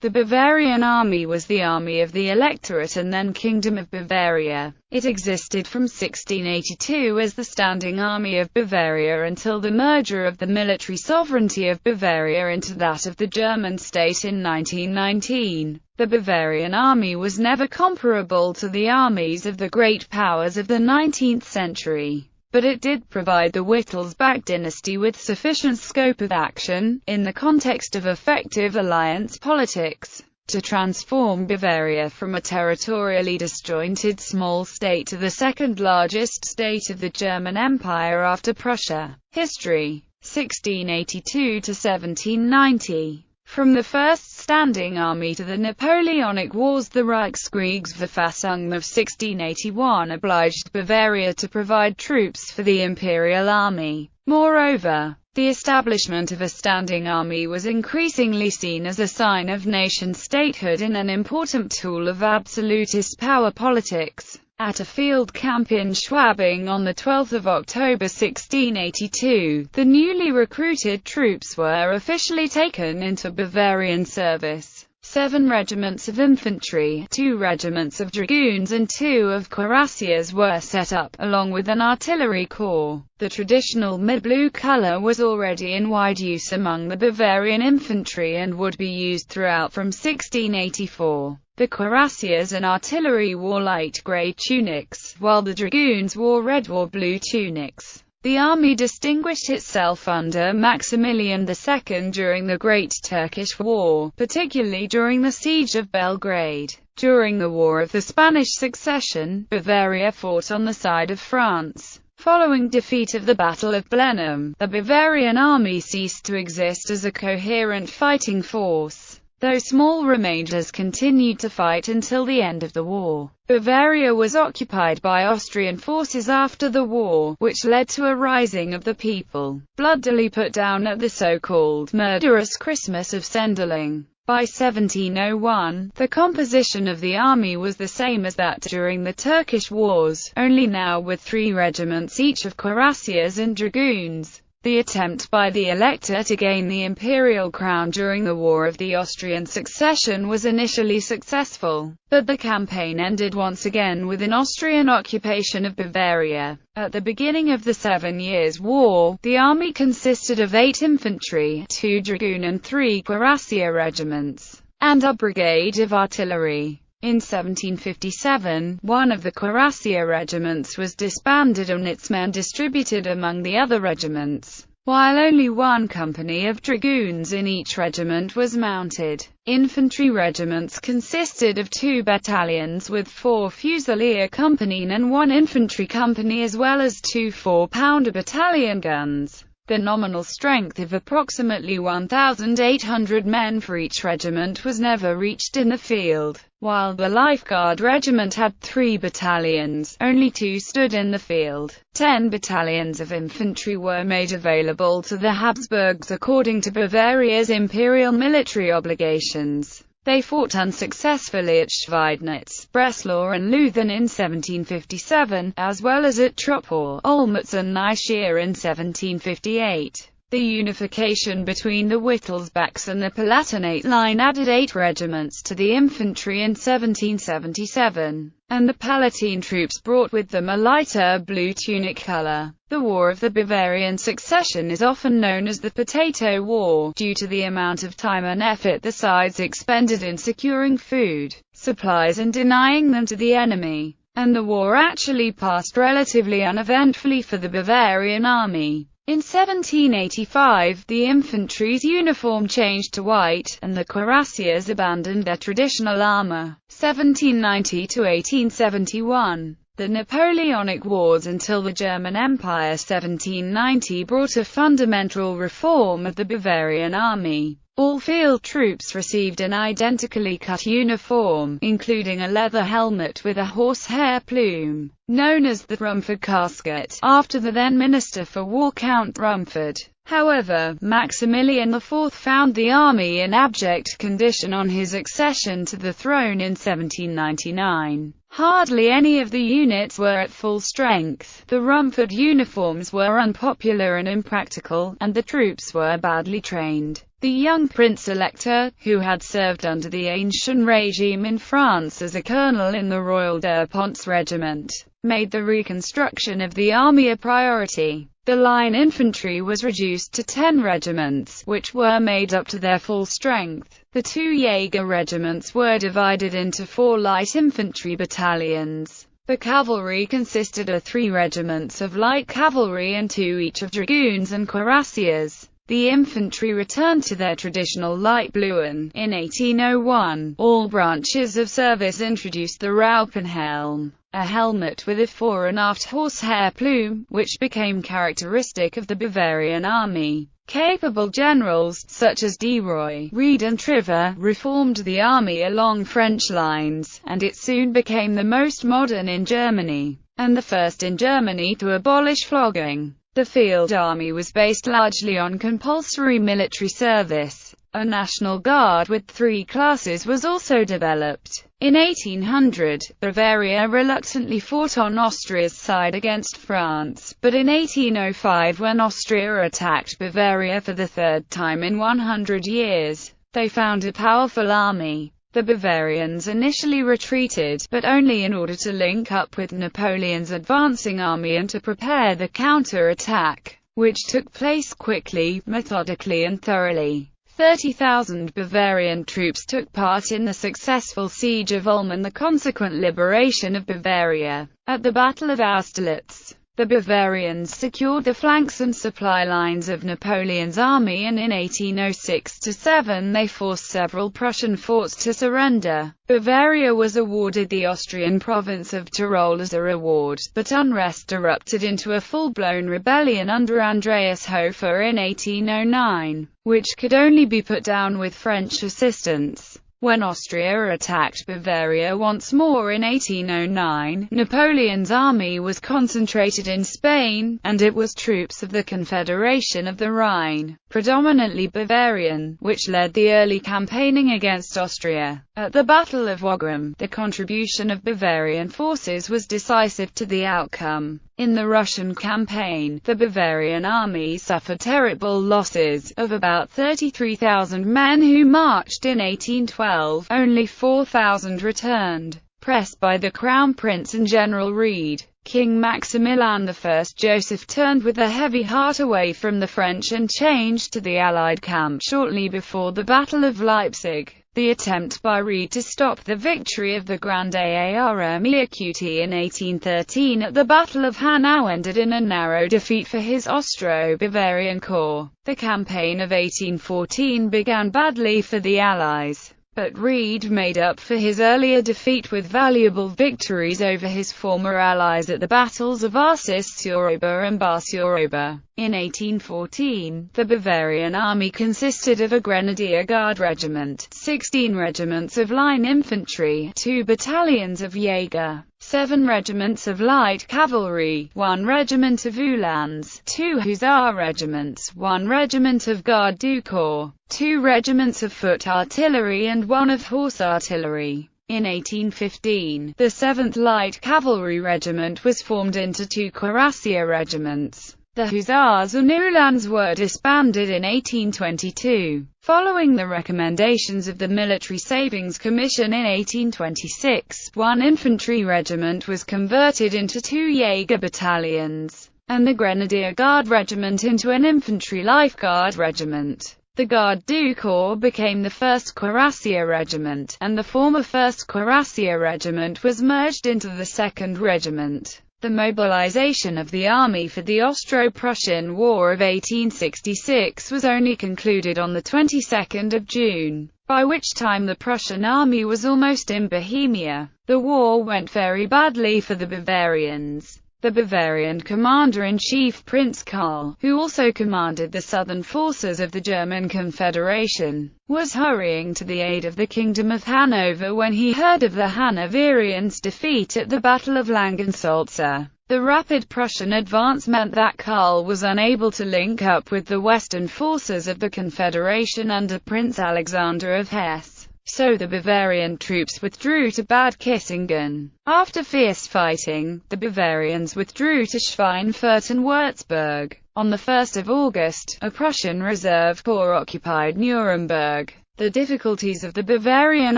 The Bavarian Army was the army of the Electorate and then Kingdom of Bavaria. It existed from 1682 as the Standing Army of Bavaria until the merger of the military sovereignty of Bavaria into that of the German state in 1919. The Bavarian Army was never comparable to the armies of the great powers of the 19th century. But it did provide the Wittelsbach dynasty with sufficient scope of action, in the context of effective alliance politics, to transform Bavaria from a territorially disjointed small state to the second largest state of the German Empire after Prussia. History: 1682 to 1790. From the First Standing Army to the Napoleonic Wars, the Reichskriegsverfassung of 1681 obliged Bavaria to provide troops for the imperial army. Moreover, the establishment of a standing army was increasingly seen as a sign of nation-statehood and an important tool of absolutist power politics. At a field camp in Schwabing on 12 October 1682, the newly recruited troops were officially taken into Bavarian service. 7 regiments of infantry, 2 regiments of dragoons and 2 of cuirassiers were set up, along with an artillery corps. The traditional mid-blue color was already in wide use among the Bavarian infantry and would be used throughout from 1684. The cuirassiers and artillery wore light grey tunics, while the dragoons wore red or blue tunics. The army distinguished itself under Maximilian II during the Great Turkish War, particularly during the Siege of Belgrade. During the War of the Spanish Succession, Bavaria fought on the side of France. Following defeat of the Battle of Blenheim, the Bavarian army ceased to exist as a coherent fighting force. Though small remainders continued to fight until the end of the war. Bavaria was occupied by Austrian forces after the war, which led to a rising of the people, bloodily put down at the so-called murderous Christmas of Sendeling. By 1701, the composition of the army was the same as that during the Turkish Wars, only now with 3 regiments each of cuirassiers and dragoons. The attempt by the Elector to gain the imperial crown during the War of the Austrian Succession was initially successful, but the campaign ended once again with an Austrian occupation of Bavaria. At the beginning of the 7 Years' War, the army consisted of 8 infantry, 2 dragoon and 3 cuirassier regiments, and a brigade of artillery. In 1757, one of the cuirassier regiments was disbanded and its men distributed among the other regiments, while only 1 company of dragoons in each regiment was mounted. Infantry regiments consisted of 2 battalions with 4 fusilier company and 1 infantry company as well as 2 4-pounder battalion guns. The nominal strength of approximately 1,800 men for each regiment was never reached in the field. While the Life Guard regiment had 3 battalions, only 2 stood in the field. 10 battalions of infantry were made available to the Habsburgs according to Bavaria's imperial military obligations. They fought unsuccessfully at Schweidnitz, Breslau and Leuthen in 1757, as well as at Troppau, Olmütz and Neuschier in 1758. The unification between the Wittelsbachs and the Palatinate line added 8 regiments to the infantry in 1777, and the Palatine troops brought with them a lighter blue tunic color. The War of the Bavarian Succession is often known as the Potato War, due to the amount of time and effort the sides expended in securing food, supplies and denying them to the enemy. And the war actually passed relatively uneventfully for the Bavarian army. In 1785, the infantry's uniform changed to white, and the cuirassiers abandoned their traditional armor. 1790 to 1871. The Napoleonic Wars until the German Empire 1790 brought a fundamental reform of the Bavarian army. All field troops received an identically cut uniform, including a leather helmet with a horsehair plume, known as the Rumford casket, after the then Minister for War Count Rumford However, Maximilian IV found the army in abject condition on his accession to the throne in 1799. Hardly any of the units were at full strength, the Rumford uniforms were unpopular and impractical, and the troops were badly trained. The young Prince Elector, who had served under the Ancien regime in France as a colonel in the Royal d'Arpents regiment, made the reconstruction of the army a priority. The line infantry was reduced to 10 regiments, which were made up to their full strength. The 2 Jaeger regiments were divided into 4 light infantry battalions. The cavalry consisted of 3 regiments of light cavalry and 2 each of dragoons and cuirassiers. The infantry returned to their traditional light blue, and, in 1801, all branches of service introduced the Raupenhelm, a helmet with a fore and aft horsehair plume, which became characteristic of the Bavarian army. Capable generals, such as De Roy, Reed and Triver, reformed the army along French lines, and it soon became the most modern in Germany, and the first in Germany to abolish flogging. The field army was based largely on compulsory military service. A National Guard with 3 classes was also developed. In 1800, Bavaria reluctantly fought on Austria's side against France, but in 1805, when Austria attacked Bavaria for the 3rd time in 100 years, they found a powerful army. The Bavarians initially retreated, but only in order to link up with Napoleon's advancing army and to prepare the counter-attack, which took place quickly, methodically and thoroughly. 30,000 Bavarian troops took part in the successful siege of Ulm and the consequent liberation of Bavaria. At the Battle of Austerlitz, the Bavarians secured the flanks and supply lines of Napoleon's army, and in 1806–7 they forced several Prussian forts to surrender. Bavaria was awarded the Austrian province of Tyrol as a reward, but unrest erupted into a full-blown rebellion under Andreas Hofer in 1809, which could only be put down with French assistance. When Austria attacked Bavaria once more in 1809, Napoleon's army was concentrated in Spain, and it was troops of the Confederation of the Rhine, predominantly Bavarian, which led the early campaigning against Austria. At the Battle of Wagram, the contribution of Bavarian forces was decisive to the outcome. In the Russian campaign, the Bavarian army suffered terrible losses, of about 33,000 men who marched in 1812, only 4,000 returned. Pressed by the Crown Prince and General Reed, King Maximilian I Joseph turned with a heavy heart away from the French and changed to the Allied camp shortly before the Battle of Leipzig. The attempt by Reed to stop the victory of the Grande Armée in 1813 at the Battle of Hanau ended in a narrow defeat for his Austro-Bavarian Corps. The campaign of 1814 began badly for the Allies, but Reed made up for his earlier defeat with valuable victories over his former allies at the battles of Arcis-sur-Aube and Bar-sur-Aube. In 1814, the Bavarian army consisted of a Grenadier Guard regiment, 16 regiments of line infantry, 2 battalions of Jaeger, 7 regiments of light cavalry, 1 regiment of Uhlans, 2 hussar regiments, 1 regiment of Garde du Corps, 2 regiments of foot artillery and 1 of horse artillery. In 1815, the 7th Light Cavalry Regiment was formed into 2 cuirassier regiments. The Hussars and Uhlans were disbanded in 1822. Following the recommendations of the Military Savings Commission in 1826, 1 infantry regiment was converted into 2 Jaeger battalions, and the Grenadier Guard Regiment into an infantry life guard regiment. The Garde du Corps became the 1st Cuirassier Regiment, and the former 1st Cuirassier Regiment was merged into the 2nd Regiment. The mobilization of the army for the Austro-Prussian War of 1866 was only concluded on the 22nd of June, by which time the Prussian army was almost in Bohemia. The war went very badly for the Bavarians. The Bavarian commander-in-chief Prince Karl, who also commanded the southern forces of the German Confederation, was hurrying to the aid of the Kingdom of Hanover when he heard of the Hanoverians' defeat at the Battle of Langensalza. The rapid Prussian advance meant that Karl was unable to link up with the western forces of the Confederation under Prince Alexander of Hesse, so the Bavarian troops withdrew to Bad Kissingen. After fierce fighting, the Bavarians withdrew to Schweinfurt and Würzburg. On 1 August, a Prussian reserve corps occupied Nuremberg. The difficulties of the Bavarian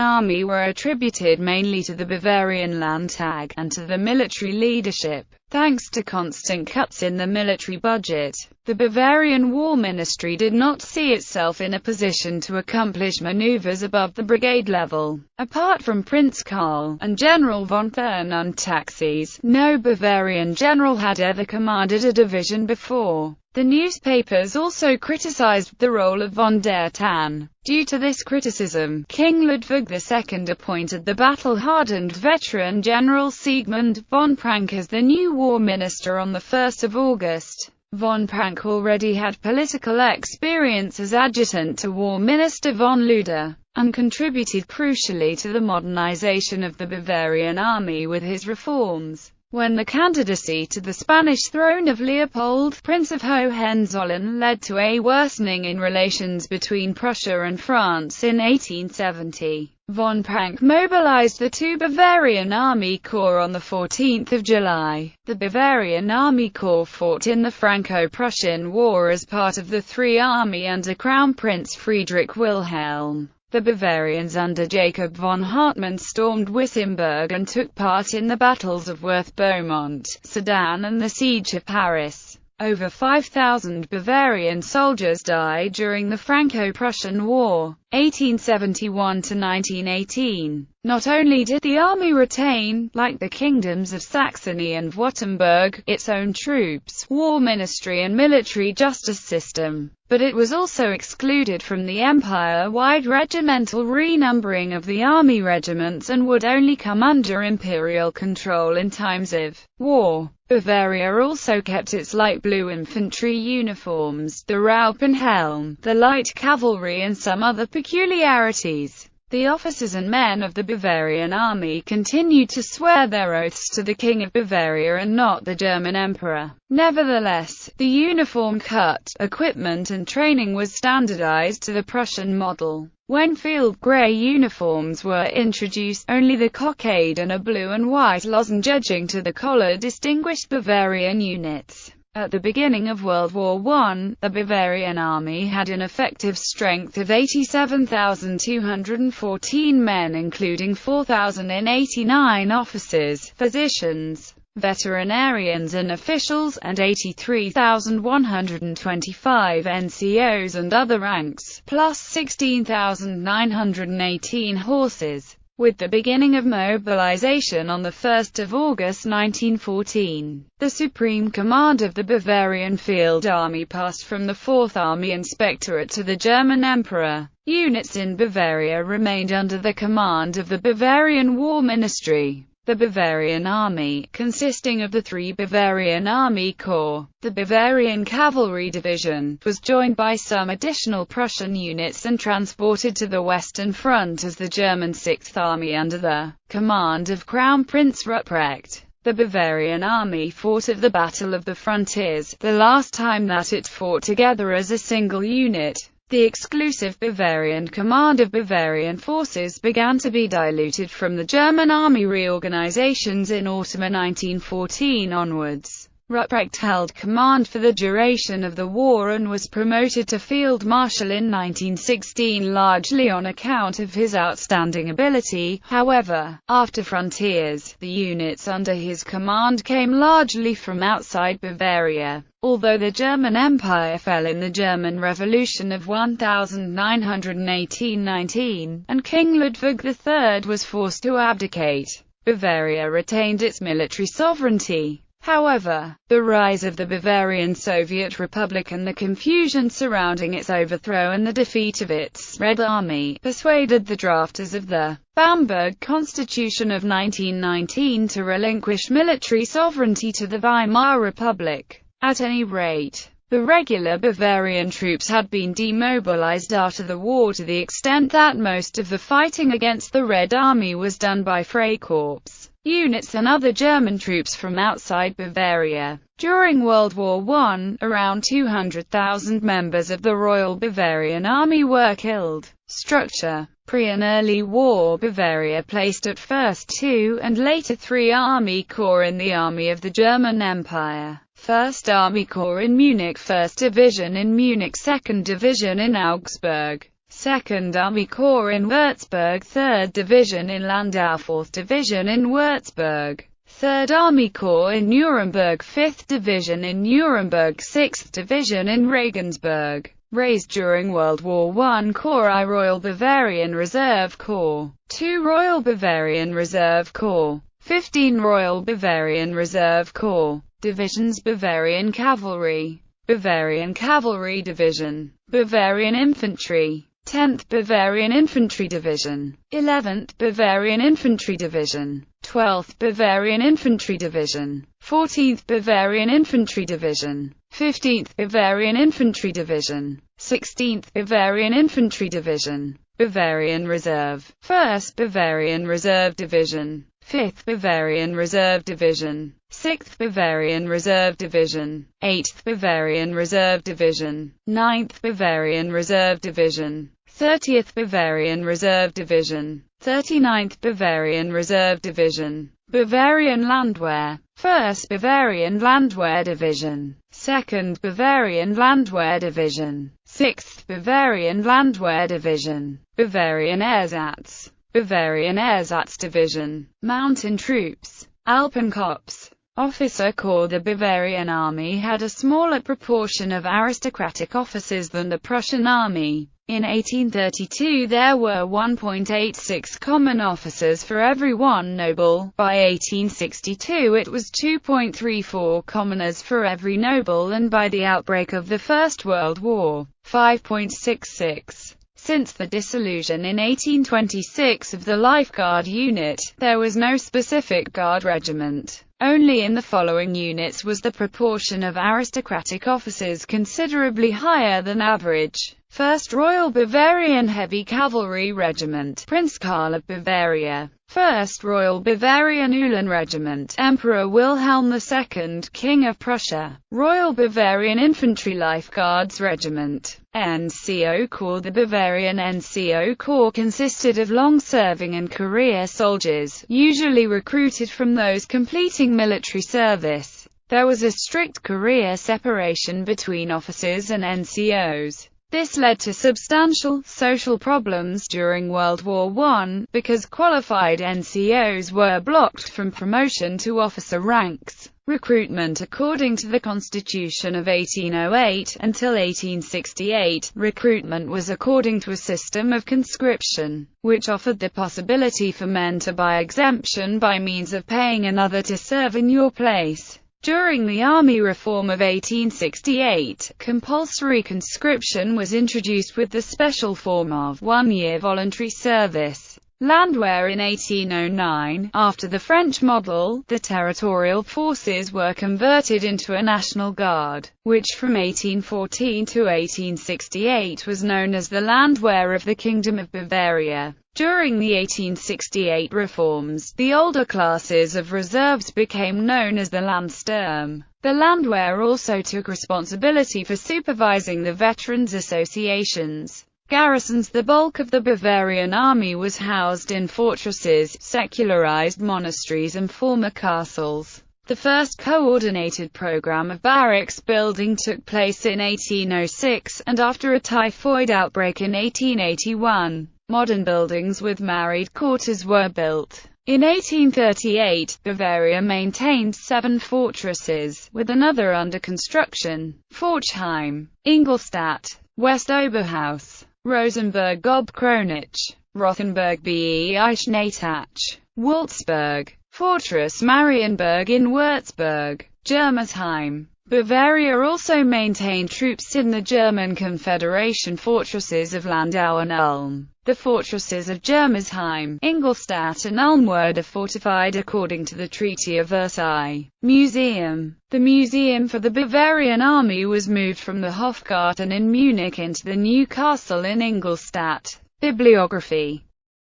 army were attributed mainly to the Bavarian Landtag, and to the military leadership. Thanks to constant cuts in the military budget, the Bavarian War Ministry did not see itself in a position to accomplish maneuvers above the brigade level. Apart from Prince Karl and General von Thurn und Taxis, no Bavarian general had ever commanded a division before. The newspapers also criticized the role of von der Tann. Due to this criticism, King Ludwig II appointed the battle-hardened veteran General Siegmund von Prank as the new war minister on 1 August. Von Prank already had political experience as adjutant to War Minister von Luder, and contributed crucially to the modernization of the Bavarian army with his reforms. When the candidacy to the Spanish throne of Leopold, Prince of Hohenzollern, led to a worsening in relations between Prussia and France in 1870, von Prank mobilized the two Bavarian Army Corps on 14 July. The Bavarian Army Corps fought in the Franco-Prussian War as part of the Three Army under Crown Prince Friedrich Wilhelm. The Bavarians under Jacob von Hartmann stormed Wissembourg and took part in the battles of Worth-Beaumont, Sedan and the siege of Paris. Over 5,000 Bavarian soldiers died during the Franco-Prussian War, 1871–1918. Not only did the army retain, like the kingdoms of Saxony and Württemberg, its own troops, war ministry and military justice system, but it was also excluded from the empire-wide regimental renumbering of the army regiments and would only come under imperial control in times of war. Bavaria also kept its light blue infantry uniforms, the Raup and Helm, the light cavalry and some other peculiarities. The officers and men of the Bavarian army continued to swear their oaths to the King of Bavaria and not the German Emperor. Nevertheless, the uniform cut, equipment and training was standardized to the Prussian model. When field grey uniforms were introduced, only the cockade and a blue and white lozenge edging to the collar distinguished Bavarian units. At the beginning of World War I, the Bavarian army had an effective strength of 87,214 men, including 4,089 officers, physicians, veterinarians and officials, and 83,125 NCOs and other ranks, plus 16,918 horses. With the beginning of mobilization on 1 August 1914, the supreme command of the Bavarian Field Army passed from the 4th Army Inspectorate to the German Emperor. Units in Bavaria remained under the command of the Bavarian War Ministry. The Bavarian Army, consisting of the 3 Bavarian Army Corps, the Bavarian Cavalry Division, was joined by some additional Prussian units and transported to the Western Front as the German 6th Army under the command of Crown Prince Ruprecht. The Bavarian Army fought at the Battle of the Frontiers, the last time that it fought together as a single unit. The exclusive Bavarian command of Bavarian forces began to be diluted from the German army reorganizations in autumn 1914 onwards. Ruprecht held command for the duration of the war and was promoted to Field Marshal in 1916 largely on account of his outstanding ability. However, after Frontiers, the units under his command came largely from outside Bavaria. Although the German Empire fell in the German Revolution of 1918–19, and King Ludwig III was forced to abdicate, Bavaria retained its military sovereignty. However, the rise of the Bavarian Soviet Republic and the confusion surrounding its overthrow and the defeat of its Red Army persuaded the drafters of the Bamberg Constitution of 1919 to relinquish military sovereignty to the Weimar Republic. At any rate, the regular Bavarian troops had been demobilized after the war to the extent that most of the fighting against the Red Army was done by Freikorps. units and other German troops from outside Bavaria. During World War I, around 200,000 members of the Royal Bavarian Army were killed. Structure: pre- and early war Bavaria placed at first 2 and later 3 Army Corps in the Army of the German Empire. 1st Army Corps in Munich, 1st Division in Munich, 2nd Division in Augsburg, 2nd Army Corps in Würzburg, 3rd Division in Landau, 4th Division in Würzburg, 3rd Army Corps in Nuremberg, 5th Division in Nuremberg, 6th Division in Regensburg. Raised during World War I. Corps I Royal Bavarian Reserve Corps, 2 Royal Bavarian Reserve Corps, 15 Royal Bavarian Reserve Corps. Divisions: Bavarian Cavalry, Bavarian Cavalry Division, Bavarian Infantry, 10th Bavarian Infantry Division, 11th Bavarian Infantry Division, 12th Bavarian Infantry Division, 14th Bavarian Infantry Division, 15th Bavarian Infantry Division, 16th Bavarian Infantry Division, Bavarian Reserve, 1st Bavarian Reserve Division, 5th Bavarian Reserve Division, 6th Bavarian Reserve Division, 8th Bavarian Reserve Division, 9th Bavarian Reserve Division, 30th Bavarian Reserve Division, 39th Bavarian Reserve Division, Bavarian Landwehr, 1st Bavarian Landwehr Division, 2nd Bavarian Landwehr Division, 6th Bavarian Landwehr Division, Bavarian Ersatz, Bavarian Ersatz Division, Mountain Troops, Alpenkorps, Officer Corps. The Bavarian Army had a smaller proportion of aristocratic officers than the Prussian Army. In 1832 there were 1.86 common officers for every 1 noble. By 1862 it was 2.34 commoners for every noble, and by the outbreak of the First World War, 5.66. Since the dissolution in 1826 of the Life Guard unit, there was no specific Guard regiment. Only in the following units was the proportion of aristocratic officers considerably higher than average. 1st Royal Bavarian Heavy Cavalry Regiment, Prince Karl of Bavaria. 1st Royal Bavarian Uhlan Regiment, Emperor Wilhelm II, King of Prussia. Royal Bavarian Infantry Life Guards Regiment, Nco Corps. The Bavarian Nco Corps consisted of long-serving and career soldiers, usually recruited from those completing military service. There was a strict career separation between officers and NCOs. This led to substantial social problems during World War I, because qualified NCOs were blocked from promotion to officer ranks. Recruitment. According to the Constitution of 1808, until 1868, recruitment was according to a system of conscription, which offered the possibility for men to buy exemption by means of paying another to serve in your place. During the Army Reform of 1868, compulsory conscription was introduced with the special form of 1-year voluntary service. Landwehr. In 1809, after the French model, the territorial forces were converted into a National Guard, which from 1814 to 1868 was known as the Landwehr of the Kingdom of Bavaria. During the 1868 reforms, the older classes of reserves became known as the Landsturm. The Landwehr also took responsibility for supervising the veterans' associations. Garrisons. The bulk of the Bavarian army was housed in fortresses, secularized monasteries and former castles. The first coordinated program of barracks building took place in 1806, and after a typhoid outbreak in 1881, modern buildings with married quarters were built. In 1838, Bavaria maintained 7 fortresses, with another under construction: Forchheim, Ingolstadt, Westoberhaus, Rosenberg ob Kronich, Rothenburg bei Eichnatach, Wurzburg, Fortress Marienburg in Würzburg, Germersheim. Bavaria also maintained troops in the German Confederation fortresses of Landau and Ulm. The fortresses of Germersheim, Ingolstadt and Ulm were fortified according to the Treaty of Versailles. Museum. The museum for the Bavarian Army was moved from the Hofgarten in Munich into the new castle in Ingolstadt. Bibliography.